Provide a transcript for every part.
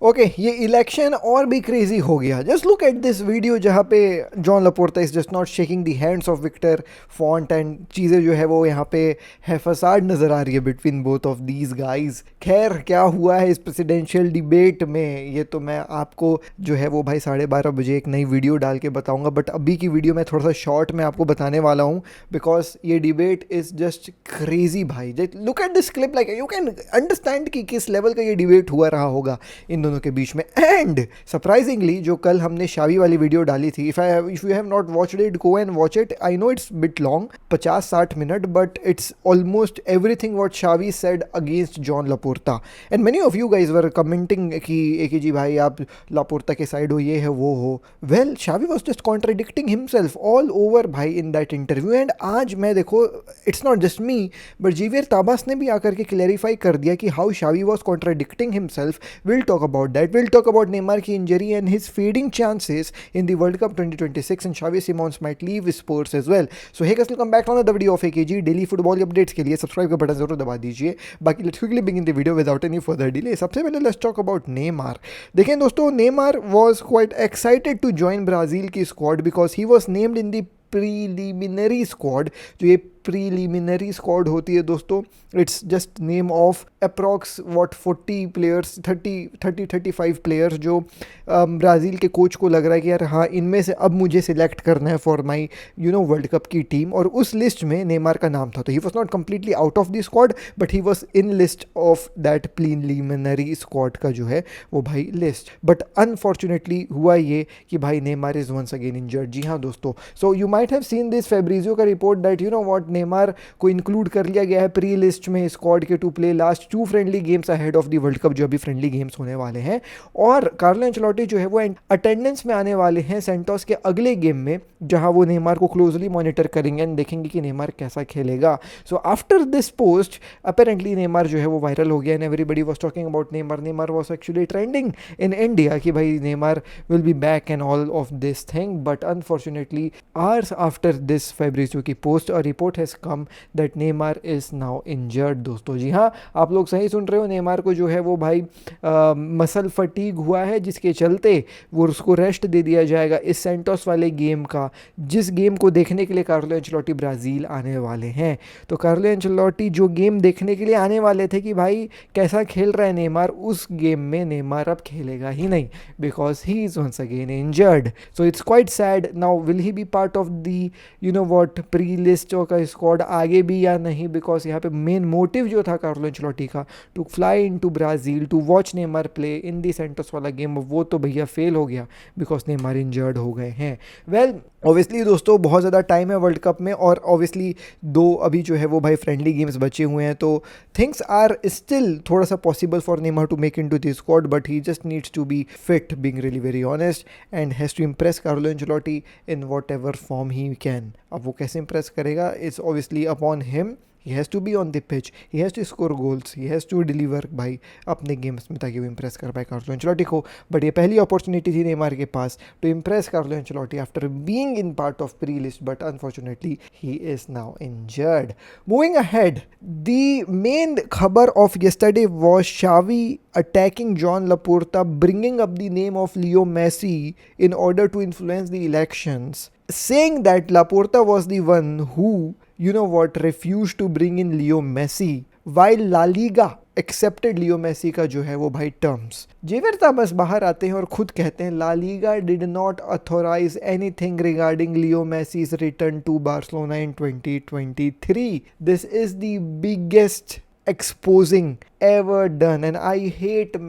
Okay ये election और भी क्रेजी हो गया. Just look at this video जहाँ पे Joan Laporta is just not shaking the hands of Victor Font and चीज़ें जो है वो यहाँ पे है फसाड नज़र आ रही है between both of these guys. खैर क्या हुआ है इस प्रेसिडेंशियल डिबेट में ये तो मैं आपको जो है वो भाई 12:30 बजे एक नई वीडियो डाल के बताऊंगा. बट अभी की वीडियो में थोड़ा सा शॉर्ट में आपको बताने वाला हूँ बिकॉज ये डिबेट इज जस्ट क्रेजी भाई. Look at this clip like you can understand कि किस लेवल का ये डिबेट हुआ रहा होगा इन दोनों के बीच में. एंड सरप्राइजिंगली जो कल हमने शावी वाली वीडियो डाली थी, if you have not watched it go and watch it. I know it's bit long 50-60 minute but it's almost everything what Xavi said against Joan Laporta. And many of you guys were commenting कि जी भाई आप लपोर्टा के side हो, ये है वो हो. Well Xavi was just contradicting himself all over भाई इन दैट इंटरव्यू. एंड आज मैं देखो it's not just me but Javier Tebas ने भी आकर के क्लैरिफाई कर दिया कि how Xavi was contradicting himself. Will talk about that. We'll talk about Neymar ki injury and his fading chances in the World Cup 2026 and Xavi Simons might leave sports as well. So hey guys, welcome back to another video of AKG. Daily football updates के लिए subscribe का button जरूर दबा दीजिए. बाकी let's quickly begin the video without any further delay. सबसे पहले let's talk about Neymar. देखें दोस्तों, Neymar was quite excited to join Brazil की squad because he was named in the preliminary squad. जो ये प्रीलिमिनरी स्क्वाड होती है दोस्तों, it's just name of approx what 40 players 35 players जो ब्राज़ील के कोच को लग रहा है कि यार हाँ इनमें से अब मुझे सिलेक्ट करना है फॉर माई वर्ल्ड कप की टीम. और उस लिस्ट में नेमार का नाम था. तो he was not completely out of the squad but he was in list of that preliminary squad का जो है वो भाई लिस्ट. बट अनफॉर्चुनेटली हुआ ये कि भाई Neymar is once again injured. जी हाँ दोस्तों, so you might have seen this Fabrizio का रिपोर्ट दैट व्हाट नेमार को इंक्लूड कर लिया गया है प्री लिस्ट में स्क्वाड के to play last 2 friendly games ahead of the World Cup, जो अभी फ्रेंडली गेम्स होने वाले हैं. और कार्लो एंचेलोटी जो है वो अटेंडेंस में आने वाले हैं सेंटोस के अगले गेम में, जहां वो नेमार को क्लोजली मॉनिटर करेंगे एंड देखेंगे कि नेमार कैसा खेलेगा. So after this post apparently Neymar जो है वो वायरल हो गया and everybody was talking about Neymar. Neymar was actually trending in India कि भाई Neymar will be back and all of this thing. But unfortunately hours after this Fabrizio की post a report has come that Neymar is now injured. दोस्तों जी हाँ, आप लोग सही सुन रहे हो. नेमार को जो है वो भाई मसल फटीग हुआ है जिसके चलते वो उसको रेस्ट दे दिया जाएगा इस सेंटोस वाले गेम का, जिस गेम को देखने के लिए कार्लो एंचेलोटी ब्राज़ील आने वाले हैं. तो कार्लो एंचेलोटी जो गेम देखने के लिए आने वाले थे कि भाई कैसा खेल रहा है नेमार, उस गेम में नेमार अब खेलेगा ही नहीं because he is once again injured. So it's quite sad. Now will he be part of the what pre list का स्क्वाड आगे भी या नहीं, बिकॉज यहाँ पे मेन मोटिव जो था कार्लो एंचेलोटी का to fly into Brazil to watch Neymar play in the Santos वाला गेम, वो तो भैया फेल हो गया बिकॉज नेमार इंजर्ड हो गए हैं. वेल ऑब्वियसली दोस्तों बहुत ज़्यादा टाइम है वर्ल्ड कप में और ऑब्वियसली 2 अभी जो है वो भाई फ्रेंडली गेम्स बचे हुए हैं, तो थिंग्स आर स्टिल थोड़ा सा possible for Neymar to make into this squad but he just needs to be fit, being really very honest, and has to impress Carlo Ancelotti in whatever form he can. अब वो कैसे impress करेगा, it's obviously upon him. He has to be on the pitch, he has to score goals, he has to deliver भाई अपने games में ताकि वो impress कर पाए कार्लो एंचेलोटी को. बट ये पहली अपॉर्चुनिटी थी नेमार के पास to impress Carlo Ancelotti after being in part of pre list but unfortunately he is now injured. Moving ahead, the main खबर of yesterday was Xavi attacking John Laporta, bringing up the name of Leo Messi in order to influence the elections, saying that Laporta was the one who refused to bring in Leo Messi while La Liga accepted Leo Messi का जो है वो भाई terms. Xavier ताबस बाहर आते हैं और खुद कहते हैं La Liga did not authorize anything regarding Leo Messi's return to Barcelona in 2023. This is the biggest exposing ever done and I hate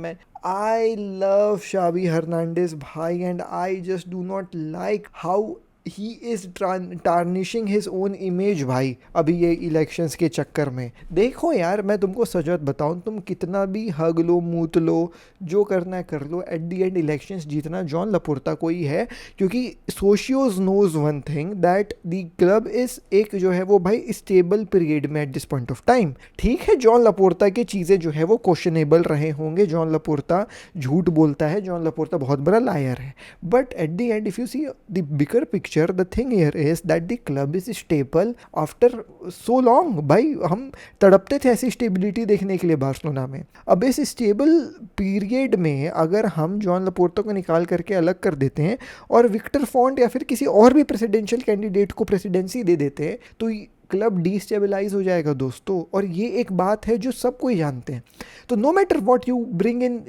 I love Xavi Hernandez bhai and I just do not like how he is tarnishing his own image भाई अभी ये elections के चक्कर में. देखो यार मैं तुमको सच बात बताऊँ, तुम कितना भी हग लो मूत लो जो करना है कर लो, एट दी एंड इलेक्शंस जीतना जॉन लपोर्टा को ही है, क्योंकि socios knows one thing that the club is एक जो है वो भाई स्टेबल पीरियड में at this point of time. ठीक है जॉन लपोर्टा की चीज़ें जो है वो क्वेश्चनेबल रहे होंगे, जॉन लपोर्टा झूठ बोलता है, जॉन लपोर्टा बहुत बड़ा लायर है, but at the and if you see the bigger picture picture, the thing here is that the club is stable after so long. भाई हम तड़पते थे ऐसी स्टेबिलिटी देखने के लिए बार्सिलोना में. अब इस स्टेबल पीरियड में अगर हम जॉन लपोर्ता को निकाल करके अलग कर देते हैं और विक्टर फॉन्ट या फिर किसी और भी प्रेसिडेंशियल कैंडिडेट को प्रेसिडेंसी दे देते हैं तो क्लब डिस्टेबलाइज हो जाएगा दोस्तों. और ये एक बात है जो सब कोई जानते हैं. तो no matter what you bring in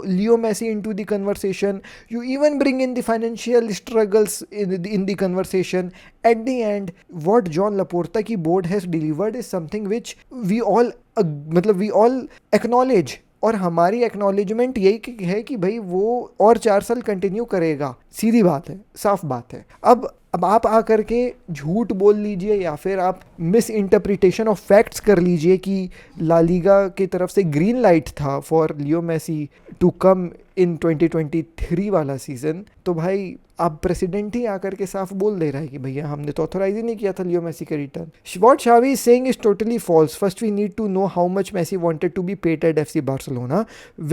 Leo Messi into the conversation, you even bring in the financial struggles in the conversation, at the end what Joan Laporta की board has delivered is something which we all acknowledge. और हमारी acknowledgement यही है कि भाई वो और 4 साल कंटिन्यू करेगा. सीधी बात है, साफ बात है. अब आप आकर के झूठ बोल लीजिए या फिर आप मिस इंटरप्रिटेशन ऑफ फैक्ट्स कर लीजिए कि ला लीगा की तरफ से ग्रीन लाइट था for Leo Messi to come in 2023 वाला सीजन. तो भाई अब प्रेसिडेंट ही आकर के साफ बोल दे रहा है कि भैया हमने तो ऑथोराइज ही नहीं किया था लियो मेसी का return. What Xavi is saying is totally false. First we need to know how much Messi wanted to be paid at FC Barcelona,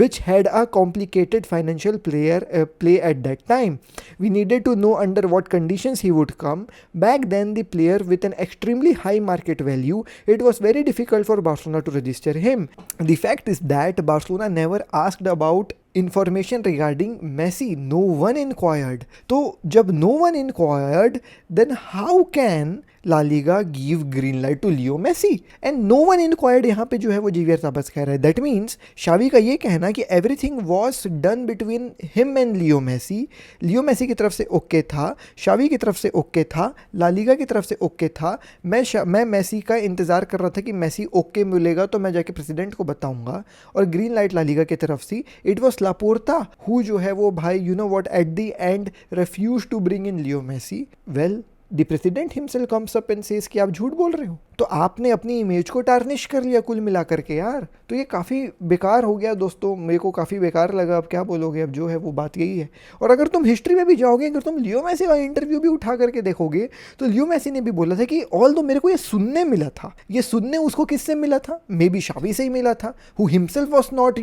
which had a complicated financial play at that time. We needed to know under what conditions he would come. Back then, the player with an extremely high market value, it was very difficult for Barcelona to register him. The fact is that Barcelona never asked about information regarding Messi. No one inquired. तो जब no one inquired, then how can La Liga give green light to Leo Messi? And no one inquired यहाँ पे जो है वो Xavier ताबस कह रहा है. That means शावी का ये कहना कि everything was done between him and Leo Messi. Leo Messi की तरफ से ओके था, शावी की तरफ से ओके था, ला लीगा की तरफ से ओके था. मैं मेसी का इंतज़ार कर रहा था कि मेसी ओके मिलेगा तो मैं जाके प्रेसिडेंट को बताऊंगा. और ग्रीन लाइट ला लीगा की तरफ से इट वॉज लापोर्ता हु जो है वो भाई you know what at the end refuse to bring in Leo Messi. Well the president himself comes up and says कि आप झूठ बोल रहे हो. तो आपने अपनी इमेज को टार्निश कर लिया कुल मिला करके यार. तो ये काफ़ी बेकार हो गया दोस्तों. मेरे को काफ़ी बेकार लगा. अब क्या बोलोगे, अब जो है वो बात यही है. और अगर तुम हिस्ट्री में भी जाओगे, अगर तुम लियो मेसी का इंटरव्यू भी उठा करके देखोगे तो लियो मेसी ने भी बोला था कि ऑल दो मेरे को ये सुनने मिला था. ये सुनने उसको किससे मिला था? मे बी शावी से ही मिला था, who himself was not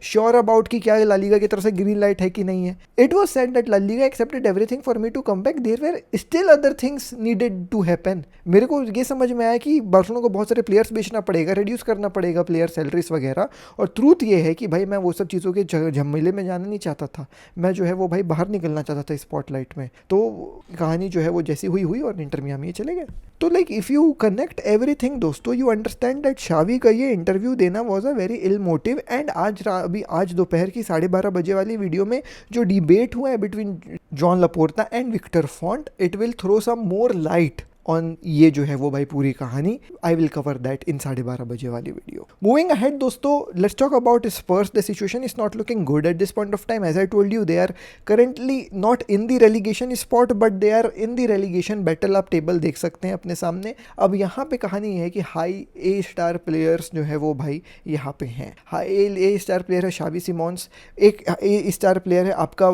sure about कि क्या ला लीगा की तरफ से ग्रीन लाइट है कि नहीं है. It was said that La Liga accepted everything for me to come back. There were still other things needed to happen. मेरे को ये समझ में आया कि बार्सिलोना को बहुत सारे प्लेयर्स बेचना पड़ेगा, रिड्यूस करना पड़ेगा प्लेयर सैलरीज वगैरह. और ट्रूथ ये है कि भाई मैं वो सब चीज़ों के झमेले में जाना नहीं चाहता था. मैं जो है वो भाई बाहर निकलना चाहता था स्पॉटलाइट में. तो कहानी जो है वो जैसी हुई और इंटर मियामी चले गए. तो like if you connect everything दोस्तों, यू अंडरस्टैंड दैट शावी का ये इंटरव्यू देना was a very ill motive. And आज दोपहर की 12:30 बजे वाली वीडियो में जो डिबेट हुआ है between Joan Laporta and Victor Font, it will throw some more light on ये जो है वो भाई पूरी कहानी. I will cover that in 12:30 बजे वाली वीडियो. मूविंग अहेड दोस्तों, let's talk about Spurs. The situation is not looking good at this point of time. As I told you, they are currently not in the relegation spot but they are in the relegation battle. आप table देख सकते हैं अपने सामने. अब यहाँ पे कहानी है कि हाई ए स्टार प्लेयर्स जो है वो भाई यहाँ पे हैं. हाई ए स्टार प्लेयर है शावी सिमोंस, एक ए स्टार प्लेयर है आपका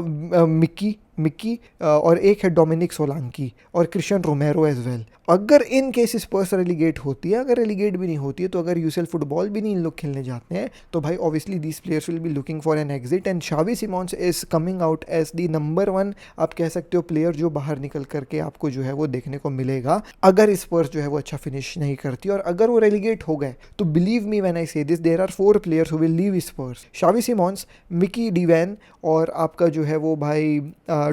मिक्की और एक है डोमिनिक सोलांकी और क्रिश्चियन रोमेरो एज वेल. अगर इन केस स्पर्स रेलीगेट होती है, अगर रेलीगेट भी नहीं होती है, तो अगर यूसीएल फुटबॉल भी नहीं इन लोग खेलने जाते हैं, तो भाई obviously these players will be looking for an exit. And Xavi Simons is coming out as the number 1 आप कह सकते हो प्लेयर जो बाहर निकल करके आपको जो है वो देखने को मिलेगा अगर स्पर्स जो है वो अच्छा फिनिश नहीं करती. और अगर वो रेलीगेट हो गए तो believe me when I say this, there are 4 players who will leave Spurs. Xavi Simons, Micky van de Ven और आपका जो है वो भाई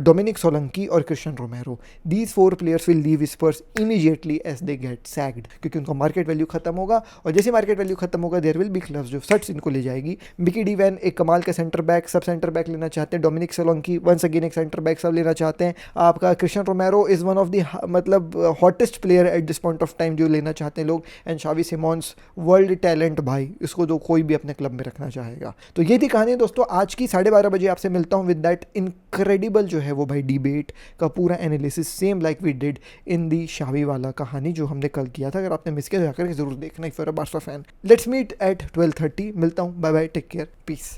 डोमिनिक सोलंकी और Cristian Romero. These 4 players will leave Spurs immediately as they get sacked, क्योंकि उनका market value खत्म होगा. और जैसे मार्केट वैल्यू खत्म होगा, देयर विल बी क्लब्स जो सट्स इनको ले जाएगी. मिकी डिवैन एक कमाल का सेंटर बैक, सब सेंटर बैक लेना चाहते हैं. डोमिनिक सोलंकी वंस अगेन एक सेंटर बैक, सब लेना चाहते हैं. आपका Cristian Romero is one of the मतलब hottest player at this point of time जो लेना चाहते हैं लोग. And Xavi Simons world talent भाई, इसको तो कोई भी अपने क्लब में रखना चाहेगा. तो ये थी कहानी दोस्तों आज की. 12:30 बजे आपसे मिलता हूँ विद दैट इनक्रेडिबल जो है वो भाई डिबेट का पूरा analysis, same like we did in the Xavi वाला कहानी जो हमने कल किया था. अगर आपने मिस किया तो जाकर जरूर देखना if you are a Barca fan. Let's meet at 12:30. मिलता हूँ. Bye bye, take care, piece.